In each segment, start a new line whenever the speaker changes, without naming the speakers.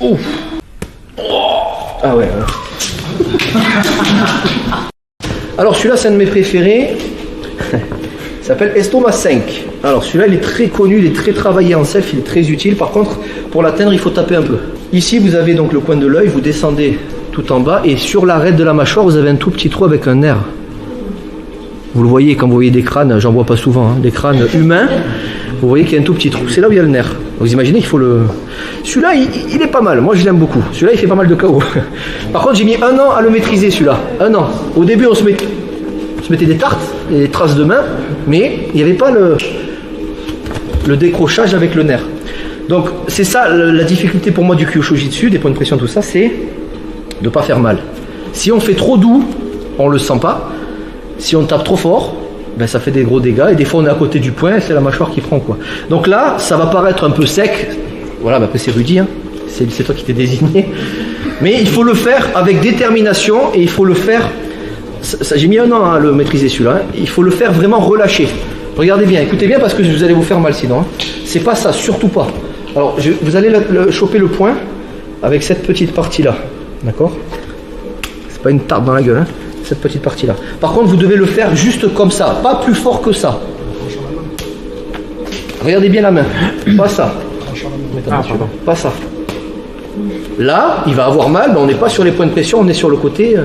Ouf. Ah ouais. Alors celui-là c'est un de mes préférés. Il s'appelle Estomac 5. Alors celui-là il est très connu, il est très travaillé en self, il est très utile. Par contre pour l'atteindre il faut taper un peu. Ici vous avez donc le coin de l'œil, vous descendez tout en bas et sur l'arête de la mâchoire vous avez un tout petit trou avec un nerf. Vous le voyez quand vous voyez des crânes, j'en vois pas souvent, hein, des crânes humains, vous voyez qu'il y a un tout petit trou, c'est là où il y a le nerf. Vous imaginez qu'il faut le... Celui-là il est pas mal, moi je l'aime beaucoup. Celui-là il fait pas mal de KO. Par contre j'ai mis 1 an à le maîtriser celui-là, 1 an. Au début on se mettait des tartes, et des traces de main, mais il n'y avait pas le décrochage avec le nerf. Donc c'est ça la difficulté pour moi du Kyosho-jitsu, des points de pression, tout ça, c'est de ne pas faire mal. Si on fait trop doux, on le sent pas. Si on tape trop fort, ben ça fait des gros dégâts, et des fois on est à côté du point, c'est la mâchoire qui prend quoi. Donc là, ça va paraître un peu sec, voilà, ben après c'est Rudy, hein. C'est toi qui t'es désigné, mais il faut le faire avec détermination, et il faut le faire, j'ai mis 1 an à le maîtriser celui-là, hein. Il faut le faire vraiment relâché. Regardez bien, écoutez bien parce que vous allez vous faire mal sinon, hein. C'est pas ça, surtout pas. Alors vous allez choper le point avec cette petite partie là, d'accord? C'est pas une tarte dans la gueule, hein, cette petite partie là. Par contre vous devez le faire juste comme ça, pas plus fort que ça. Regardez bien la main, pas ça, pas ça. Là il va avoir mal, mais on n'est pas sur les points de pression, on est sur le côté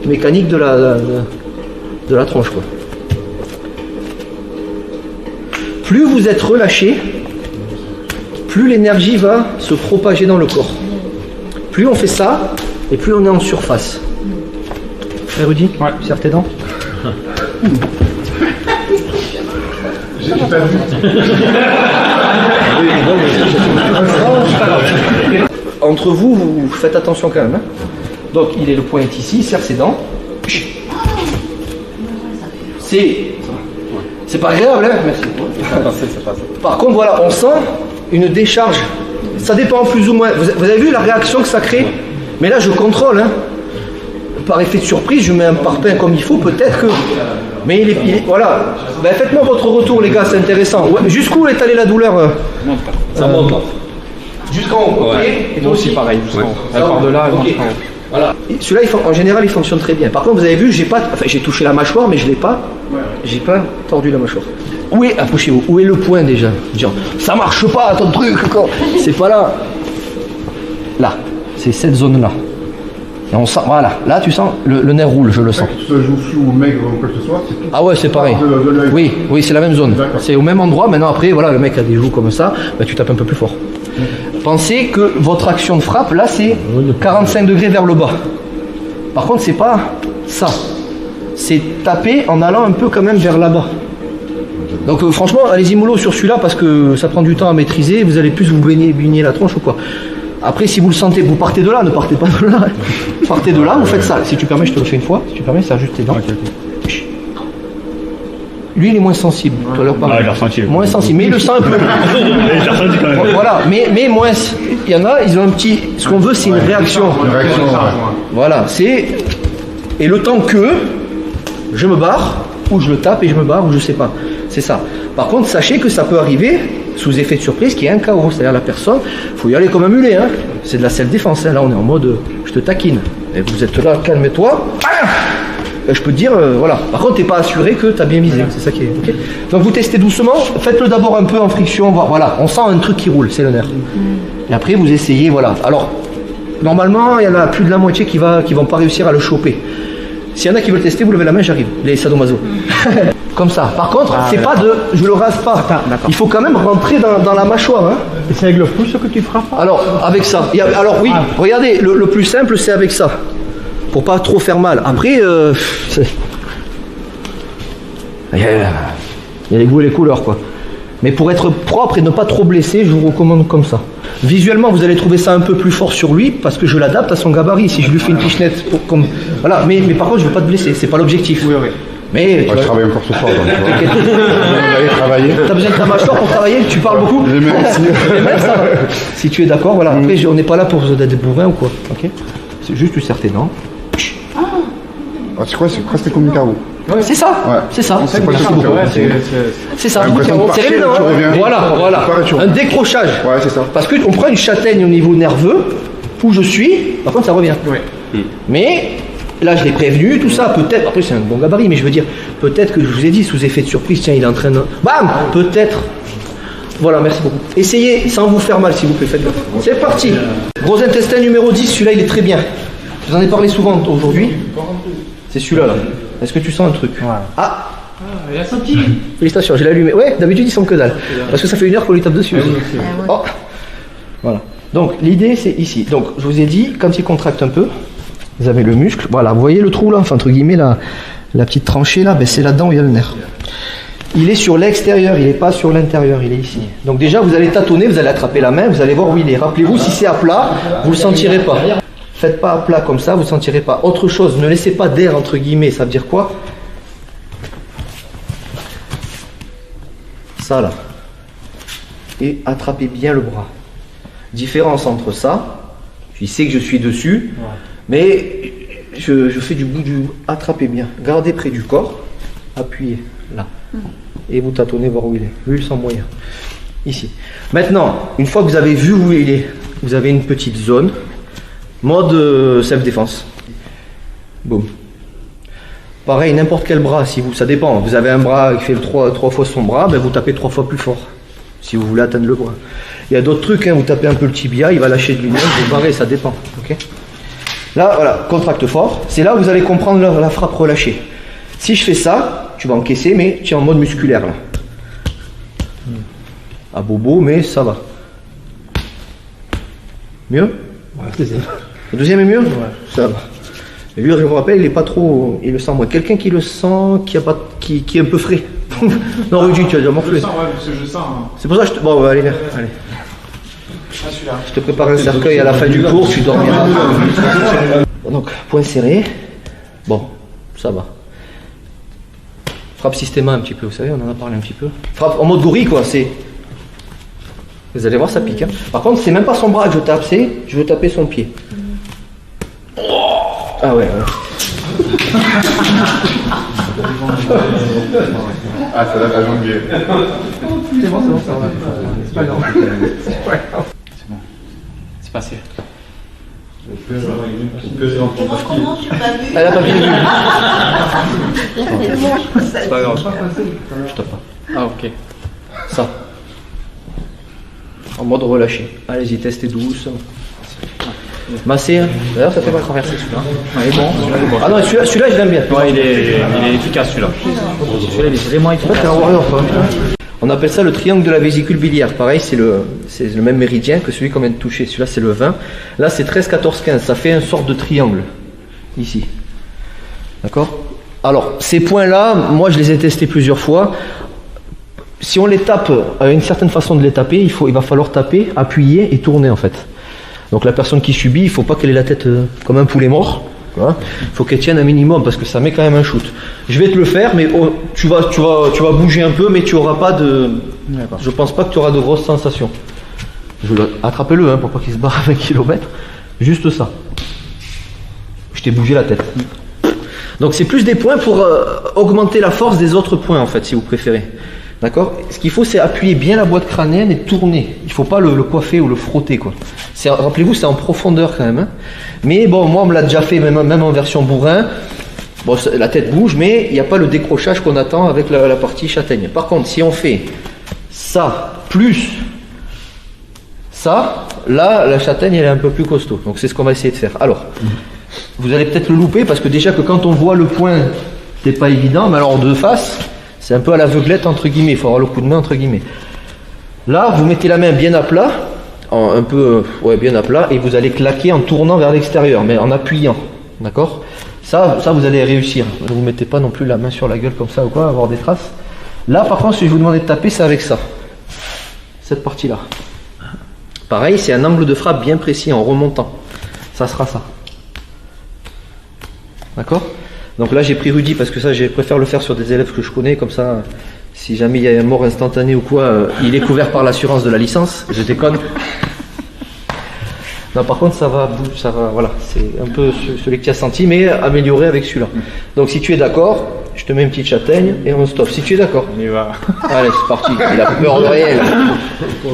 mécanique de la tronche quoi. Plus vous êtes relâché, plus l'énergie va se propager dans le corps. Plus on fait ça, et plus on est en surface. Frère Rudy, ouais. Serre tes dents.
J'ai pas vu.
Entre vous, vous faites attention quand même. Hein. Donc il est le point est ici, il serre ses dents. C'est pas agréable, hein. Merci. Par contre, voilà, on sent une décharge. Ça dépend plus ou moins. Vous avez vu la réaction que ça crée? Mais là, je contrôle. Hein. Par effet de surprise, je mets un parpaing comme il faut, peut-être que... Mais voilà. Ben, faites-moi votre retour, les gars, c'est intéressant. Ouais, jusqu'où est allée la douleur?
Ça monte.
Jusqu'en haut.
Ouais. Et moi aussi, pareil.
Ouais.
Elle part de là, elle monte en haut.
Voilà. Celui-là, en général, il fonctionne très bien. Par contre, vous avez vu, j'ai touché la mâchoire, mais je l'ai pas. J'ai pas tordu la mâchoire. Où est, approchez-vous, où est le point déjà? Genre, ça marche pas ton truc, c'est pas là. Là, c'est cette zone-là. Et on sent, voilà, là tu sens, le nerf roule, je le sens.
Que ce joue flou ou maigre ou quoi que ce soit, c'est tout.
Ah ouais, c'est pareil. Oui, c'est la même zone. C'est au même endroit. Maintenant, après, voilà, le mec a des joues comme ça, bah, tu tapes un peu plus fort. Pensez que votre action de frappe, là, c'est 45 degrés vers le bas. Par contre, c'est pas ça. C'est taper en allant un peu quand même vers là-bas. Donc franchement, allez-y mollo sur celui-là parce que ça prend du temps à maîtriser. Vous allez plus vous baigner la tronche ou quoi. Après, si vous le sentez, vous partez de là, ne partez pas de là. Partez de là, vous faites ça. Si tu permets, je te le fais une fois. Si tu permets, ça ajuste tes dents. Okay. Lui, il est moins sensible. Tout à l'heure,
il est ressenti.
Moins sensible, mais il le sent un peu.
J'ai ressenti quand même.
Voilà, mais moins. Il y en a, ils ont un petit. Ce qu'on veut, c'est une réaction.
Une réaction,
Voilà, c'est. Et le temps que je me barre, ou je le tape et je me barre, ou je sais pas. C'est ça. Par contre, sachez que ça peut arriver sous effet de surprise qu'il y ait un KO. C'est-à-dire la personne, il faut y aller comme un mulet. Hein. C'est de la self-défense. Hein. Là, on est en mode je te taquine. Et vous êtes là, calme-toi. Je peux te dire, voilà. Par contre, tu n'es pas assuré que tu as bien visé. C'est ça qui est. Okay. Donc, vous testez doucement. Faites-le d'abord un peu en friction. Voilà. On sent un truc qui roule. C'est le nerf. Et après, vous essayez. Voilà. Alors, normalement, il y en a plus de la moitié qui vont pas réussir à le choper. S'il y en a qui veulent tester, vous levez la main, j'arrive. Les sadomaso. Comme ça. Par contre, c'est pas de... Je le rase pas. Il faut quand même rentrer dans la mâchoire. Hein.
Et c'est avec le pouce que tu frappes?
Alors, avec ça. Alors oui, regardez, le plus simple, c'est avec ça. Pour pas trop faire mal. Après, il y a les goûts et les couleurs, quoi. Mais pour être propre et ne pas trop blesser, je vous recommande comme ça. Visuellement, vous allez trouver ça un peu plus fort sur lui parce que je l'adapte à son gabarit. Si je lui fais une pichenette, comme voilà. Mais par contre, je veux pas te blesser. C'est pas l'objectif.
Oui, oui.
Mais
je travaille encore ce soir.
T'as besoin de ta mâchoire pour travailler. Tu parles beaucoup.
Les mains aussi.
Les mains, ça va. Si tu es d'accord, voilà. Après, on n'est pas là pour vous être bourrin ou quoi. Ok. C'est juste tu serres tes dents.
Ah, c'est quoi, c'est presque comme du carreau.
C'est ça,
Ouais.
c'est ça.
C'est pas du carreau.
C'est ça.
l'impression de
C'est
partir,
évident,
tu
hein.
reviens.
Voilà, voilà.
Pareil, tu
Un
reviens.
décrochage.
Ouais, c'est ça.
Parce qu'on prend une châtaigne au niveau nerveux, où je suis, par contre ça revient. Mais là je l'ai prévenu, tout ça, peut-être, après c'est un bon gabarit, mais je veux dire, peut-être que je vous ai dit, sous effet de surprise, tiens, il est en train de. Bam, peut-être. Voilà, merci beaucoup. Essayez sans vous faire mal, s'il vous plaît, faites gaffe. C'est parti. Gros intestin numéro 10, celui-là il est très bien. Je vous en ai parlé souvent aujourd'hui. C'est celui-là là. Est-ce que tu sens un truc? Ah,
Il a senti.
félicitations, j'ai allumé. Ouais, d'habitude il sent que dalle. Parce que ça fait 1 heure qu'on lui tape dessus. Oh. Voilà. Donc l'idée c'est ici. Donc je vous ai dit, quand il contracte un peu, vous avez le muscle. Voilà, vous voyez le trou là, enfin entre guillemets la petite tranchée là, ben, c'est là-dedans où il y a le nerf. Il est sur l'extérieur, il n'est pas sur l'intérieur, il est ici. Donc déjà vous allez tâtonner, vous allez attraper la main, vous allez voir où il est. Rappelez-vous, si c'est à plat, vous ne le sentirez pas. Faites pas à plat comme ça, vous ne sentirez pas. Autre chose, ne laissez pas d'air entre guillemets, ça veut dire quoi? Ça là. Et attrapez bien le bras. Différence entre ça, je sais que je suis dessus, mais je fais du bout du... Attrapez bien, gardez près du corps, appuyez là. Et vous tâtonnez voir où il est. Lui, il sent moyen. Ici. Maintenant, une fois que vous avez vu où il est, vous avez une petite zone, mode self-défense. Boum. Pareil, n'importe quel bras, si vous, ça dépend. Vous avez un bras qui fait 3 fois son bras, ben vous tapez 3 fois plus fort. Si vous voulez atteindre le bras. Il y a d'autres trucs, hein, vous tapez un peu le tibia, il va lâcher de lui-même, vous barrez, ça dépend. Okay, là, voilà, contracte fort. C'est là où vous allez comprendre la frappe relâchée. Si je fais ça, tu vas encaisser, mais tu es en mode musculaire là. À bobo, mais ça va. Mieux? Le deuxième est mieux? Ça va. Et lui, je vous rappelle, il est pas trop. Il le sent moins. Quelqu'un qui le sent, qui est un peu frais. Non, Rudy, tu as déjà morflé.
Je sens, ouais, parce que je sens.
C'est pour ça que je te. Bon, allez, viens. Allez. Je te prépare un cercueil à la fin du cours, tu dormiras. Donc, point serré. Bon, ça va. Frappe systéma un petit peu, vous savez, on en a parlé un petit peu. Frappe en mode gorille, quoi, c'est. Vous allez voir, ça pique. Hein. Par contre, c'est même pas son bras que je tape, c'est. Je veux taper son pied. Ah ouais.
Ah, ça date à janvier.
C'est bon, ça va. C'est pas grave.
C'est passé.
Comment tu m'as vu?
Elle a pas bien vu.
C'est pas grave.
Je tape pas.
Ah, ok.
Ça. En mode relâché. Allez-y, testez douce. Massé. Hein. D'ailleurs, ça fait pas traverser celui-là.
Ah, il est bon. Celui-là, il est bon.
Ah non, celui-là, je l'aime bien.
Ouais, il est efficace celui-là. Celui-là, il est vraiment efficace.
T'es un warrior, toi. On appelle ça le triangle de la vésicule biliaire. Pareil, c'est le même méridien que celui qu'on vient de toucher. Celui-là, c'est le 20. Là, c'est 13, 14, 15. Ça fait une sorte de triangle. Ici. D'accord? Alors, ces points-là, moi, je les ai testés plusieurs fois. Si on les tape, une certaine façon de les taper, il va falloir taper, appuyer et tourner, en fait. Donc, la personne qui subit, il ne faut pas qu'elle ait la tête comme un poulet mort. Il faut qu'elle tienne un minimum parce que ça met quand même un shoot. Je vais te le faire, mais tu vas bouger un peu, mais tu auras pas de. Je pense pas que tu auras de grosses sensations. Attrapez-le, hein, pour pas qu'il se barre à 20 km. Juste ça. Je t'ai bougé la tête. Donc c'est plus des points pour augmenter la force des autres points en fait, si vous préférez. D'accord? Ce qu'il faut, c'est appuyer bien la boîte crânienne et tourner. Il ne faut pas le coiffer ou le frotter, quoi. Rappelez-vous, c'est en profondeur quand même. Hein. Mais bon, moi, on me l'a déjà fait, même en version bourrin. Bon, la tête bouge, mais il n'y a pas le décrochage qu'on attend avec la partie châtaigne. Par contre, si on fait ça, plus ça, là, la châtaigne, elle est un peu plus costaud. Donc, c'est ce qu'on va essayer de faire. Alors, vous allez peut-être le louper, parce que déjà que quand on voit le point, c'est pas évident, mais alors de face... C'est un peu à l'aveuglette entre guillemets, il faut avoir le coup de main entre guillemets. Là, vous mettez la main bien à plat, bien à plat, et vous allez claquer en tournant vers l'extérieur, mais en appuyant. D'accord? Ça, vous allez réussir. Ne vous mettez pas non plus la main sur la gueule comme ça ou quoi, avoir des traces. Là, par contre, si je vous demandais de taper, c'est avec ça. Cette partie-là. Pareil, c'est un angle de frappe bien précis en remontant. Ça sera ça. D'accord? Donc là j'ai pris Rudy parce que ça je préfère le faire sur des élèves que je connais, comme ça si jamais il y a une mort instantanée ou quoi, il est couvert par l'assurance de la licence, je déconne. Non, par contre, ça va, voilà, c'est un peu celui que tu as senti, mais amélioré avec celui-là. Donc, si tu es d'accord, je te mets une petite châtaigne et on stop. Si tu es d'accord.
On y va.
Allez, c'est parti. Il a peur de rien.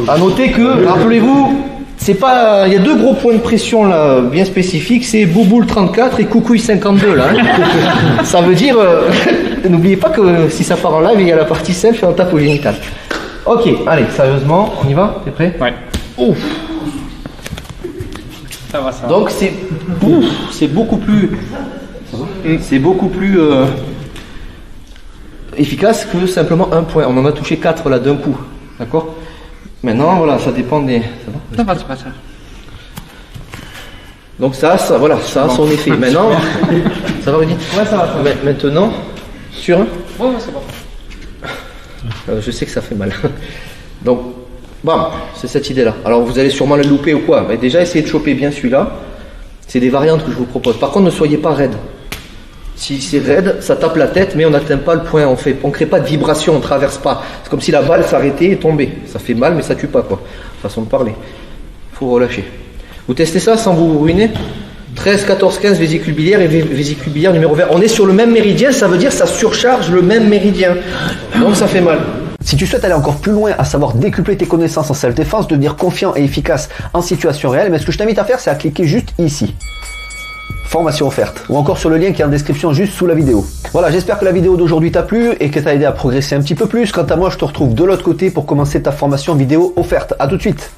À noter que, rappelez-vous, c'est pas, il y a 2 gros points de pression là, bien spécifiques, c'est Bouboule 34 et Coucouille 52 là. Hein. Ça veut dire, n'oubliez pas que si ça part en live, il y a la partie self et on tape au génital. Ok, allez, sérieusement, on y va? T'es prêt?
Ouais.
Ouf.
Ça va, ça va.
Donc c'est beaucoup plus, efficace que simplement un point. On en a touché 4 là d'un coup, d'accord? Maintenant voilà, ça dépend des.
Ça va, ça va, ça va.
Donc ça voilà, ça a son effet. Maintenant, ça va Rudy?
Ouais, ça va, ça va.
Maintenant, sûr?
Ouais, c'est bon.
Je sais que ça fait mal. Donc, bam, c'est cette idée-là. Alors vous allez sûrement le louper ou quoi, mais déjà essayez de choper bien celui-là. C'est des variantes que je vous propose. Par contre, ne soyez pas raide. Si c'est raide, ça tape la tête, mais on n'atteint pas le point. On ne crée pas de vibration, on ne traverse pas. C'est comme si la balle s'arrêtait et tombait. Ça fait mal, mais ça tue pas, quoi. Façon de parler. Il faut relâcher. Vous testez ça sans vous ruiner? 13, 14, 15 vésicule biliaire et vésicule biliaire numéro vert. On est sur le même méridien, ça veut dire que ça surcharge le même méridien. Donc ça fait mal.
Si tu souhaites aller encore plus loin, à savoir décupler tes connaissances en self-défense, devenir confiant et efficace en situation réelle, mais ce que je t'invite à faire, c'est à cliquer juste ici. Formation offerte, ou encore sur le lien qui est en description juste sous la vidéo. Voilà, j'espère que la vidéo d'aujourd'hui t'a plu et que t'a aidé à progresser un petit peu plus. Quant à moi, je te retrouve de l'autre côté pour commencer ta formation vidéo offerte. À tout de suite.